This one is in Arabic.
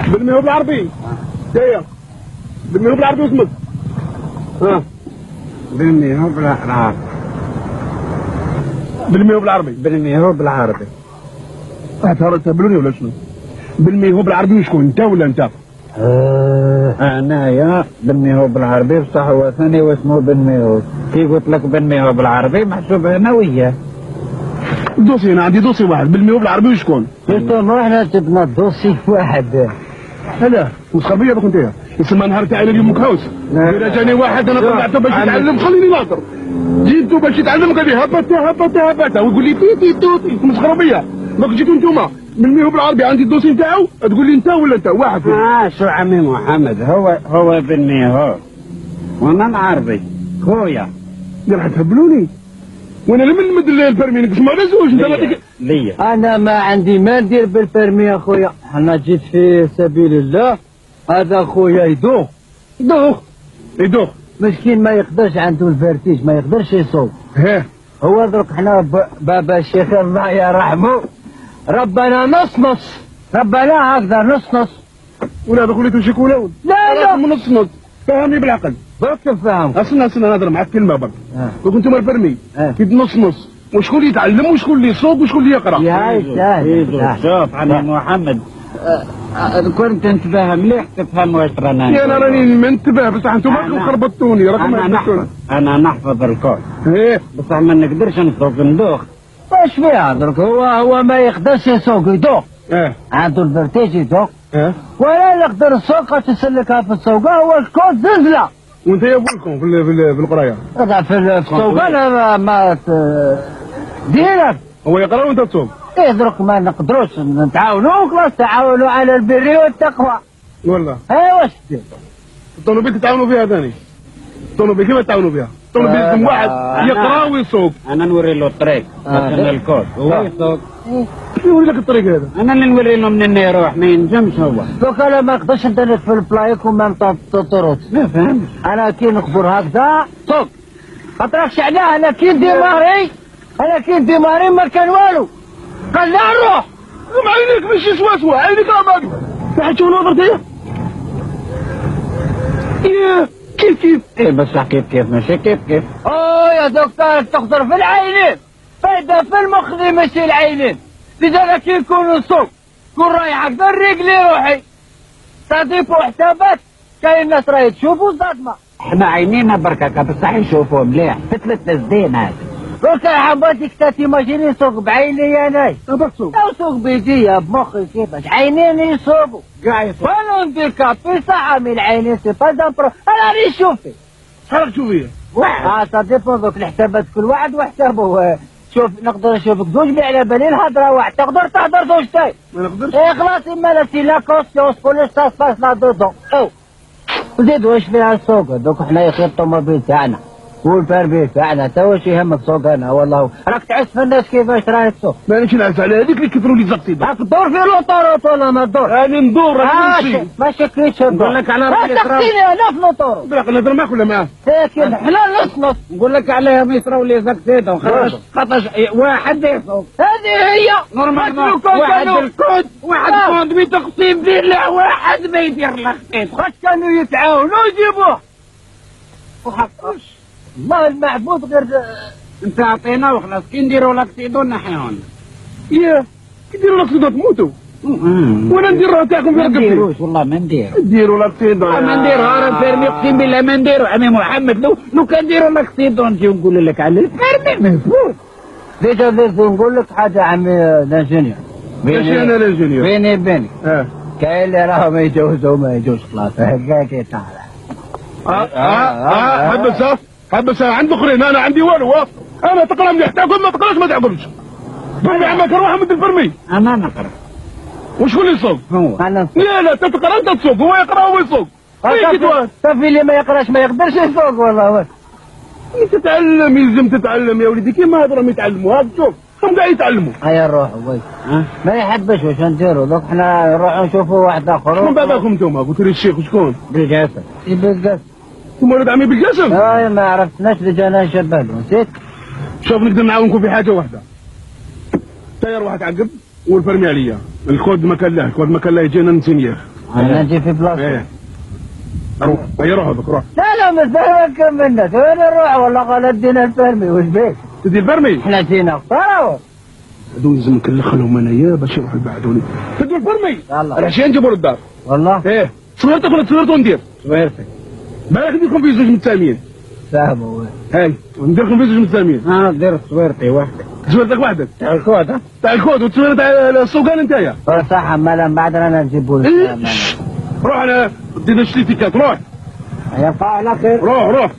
بالمية بالعربي جايه بالمية بالعربي اسمك ها بالمية بالعربي بالمية بالعربي بالمية بالعربي تهبلوني ولا شنو؟ بالمية بالعربي وشكون انت ولا انت؟ انايا بالمية بالعربي بصح هو ثاني واسمه بالمية كي قلت لك بالمية بالعربي محسوب انا وياه دوسي انا عندي دوسي واحد بالمية بالعربي وشكون؟ يستر احنا جبنا دوسي واحد هلا وصبيه بك انت يسمى نهار تاع اليوم كهوس اذا جاني واحد انا طلعته باش يتعلم خليني ناطر جيتو باش يتعلم قال لي هبط ويقول لي تي توتي مسخروا بيا دوك جيتوا انتوما بالمية بالعربي عندي الدوسي نتاعو تقول لي انت ولا انت واحد شو عمي محمد هو بالمية هو وانا العربي خويا راح تهبلوني وانا لما نمد البرمي نقسم على زوج انت ليا انا ما عندي ما ندير بالبرمي يا خويا انا جيت في سبيل الله هذا خويا يدوخ مسكين ما يقدرش عنده الفيرتيج ما يقدرش يصوت ها هو درك حنا بابا الشيخ الله يرحمه ربنا نص ربنا هكذا نص ولا دخلت وشك ولا لا من نص فهمني بالعقل برك نفهم اصلا نهضر معك كلمه برك دوك انتم البرمي كي نص وشكون اللي يتعلم وشكون اللي يصوب وشكون اللي يقرا يا شوف على محمد كنت تنتبه مليح تفهم واش رانا يا انا راني منتبه بصح انتم راكم خربطتوني انا نحفظ الكل ايه بصح ما نقدرش نسوق ندوخ واش فيها درك هو ما يقدرش يسوق يدوق عنده الفيرتيج يدوق ولا يقدر السوق تسلكها في السوق هو الكود زلزله وانت يا بولكم في القرايه في السوق انا ما ديرك هو يقرا وانت تسوق ايه درك ما نقدروش نتعاونوا خلاص تعاونوا على البر والتقوى والله واش دير الطونوبيل تتعاونوا فيها ثاني الطونوبيل كيف تتعاونوا فيها الطونوبيل لازم واحد يقرا ويسوق انا نوري له الطريق عشان الكود هو يسوق يوري لك الطريق هذا انا اللي نوري له منين يروح ما ينجمش هو دوك انا ما نقدرش ندير في البلايك وما تطرط ما فهمش انا كي نخبر هكذا سوق خاطركش علاه انا كي ندير ماري ما كان والو قال لا نروح ما عينيك ماشي سوا عينيك راه باقي واحد شو نظرتي يا كيف ايه بس كيف ماشي كيف يا دكتور تخطر في العينين فايدة في المخ دي ماشي العينين لذلك كي يكون السوق كون رايح هكذا الرجل روحي تضيفوا حسابات كاين الناس راهي تشوفوا صدمة احنا عينينا بركة بصح يشوفوا مليح مثل التسدين هذا روك حباتك تيماجيني سوق بعيني اناي تبصوا او سوق بيديا بمخي كيفاش عينين يصوبوا كاع يصوبوا وانا انديكابي صح من العينين سي با دامبرو انا راني نشوفي شحال تشوفيه واحد صديقون دوك الحسابات كل واحد وحسابه شوف نقدر نشوفك زوج اللي على بالي الهضره واحد تقدر تهضر زوجتين ما نقدرش خلاص اما لا سي لا كونسيونس كل سا باس لا دودون زيد واش فيها السوق دوك حنايا خير الطوموبيل تاعنا والبربي تاعنا تا واش يهمك سوق انا والله راك تعس في الناس كيفاش راهي تسوق مانيش نعس على هذيك اللي كثروا لي زقتي راك تدور في لوطوروط ولا ما تدور راني ندور راني نمشي ما شكيتش نقول لك على راهي تقتيني انا في لوطوروط بالعقل نهضر معاك ولا معاه لكن حنا نص نقول لك عليهم يصراو لي زكتيتهم خاطر واحد يسوق هذه هي نورمال واحد الكود واحد كود بتقسيم بالله واحد ما يدير لخطيط خاش كانوا يتعاونوا يجيبوه وحقوش الله المعبود غير انت عطينا وخلاص كي نديروا لاكسيدون نحيهم ياه كي ديروا لك تموتوا وانا نديروها تاعكم في رقبتي ما نديروش والله ما نديرو ديروا لاكسيدون ما نديرو راه فيرمي اقسم بالله ما نديرو عمي محمد لو كان نديرو لاكسيدون نجي نقول لك على الفيرمي مفروض ديجا نقول لك حاجه عمي الانجينيور ماشي انا الانجينيور بيني كاين اللي راهم يجوزوا وما يجوز خلاص هكاك يطالع حبس عند اخرين انا عندي والو انا تقرا مليح تاكل ما تقراش ما تعقلش برمي عمك روح مد البرمي انا نقرا وشكون اللي يصوب؟ هو انا لا تقرا انت تسوق هو يقرا هو يصوب صافي اللي ما يقراش ما يقدرش يسوق والله تتعلم يلزم تتعلم يا وليدي كيما هاد راهم يتعلموا هاك شوف هم قاعد يتعلموا هيا نروحوا ما يحبش واش نديروا دوك حنا نروحوا نشوفوا واحد اخر شكون باباكم انتوما قلتوا لي الشيخ شكون؟ بالقاسم بالقاسم انتم ولاد عمي بالقاسم؟ ما عرفتناش اللي جانا نشبه له نسيت شوف نقدر نعاونكم في حاجه واحده طير واحد عقب والفرمي عليا الكود ما كان له، الكود ما كان له، يجينا نتنيا. انا نجي في بلاصتي. ايه روح روح هذاك روح. لا مش فاهم منك، وين نروح والله قال ادينا الفرمي وش بيك؟ تدي البرمي. احنا جينا قطاوة. هذول لازم نكلخلهم انايا باش يروحوا يبعدوني. تدوا البرمي. يلا. العشيه نجيبوا للدار. والله؟ ايه صغيرتك ولا صغيرته ندير؟ صغيرتك. بالك نديركم في زوج متسامين. فاهمه وين؟ هاي نديركم في زوج متسامين. انا ندير صغيرتي وحدك. صغيرتك وحدك. تاع الكود ها؟ تاع الكود وتصوير تاع السوقان انتايا. صح مالا بعد انا نجيبه لك. روح انا بدي نشتري تيكات روح. ينفع على خير. روح